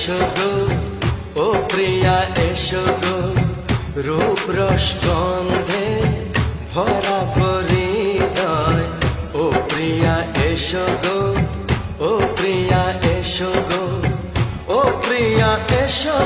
এসো গো, ও প্রিয়া এসো গো, রূপ রস গন্ধে ভরা হৃদয়। ও প্রিয়া এসো গো, ও প্রিয়া এসো গো, ও প্রিয়া এসো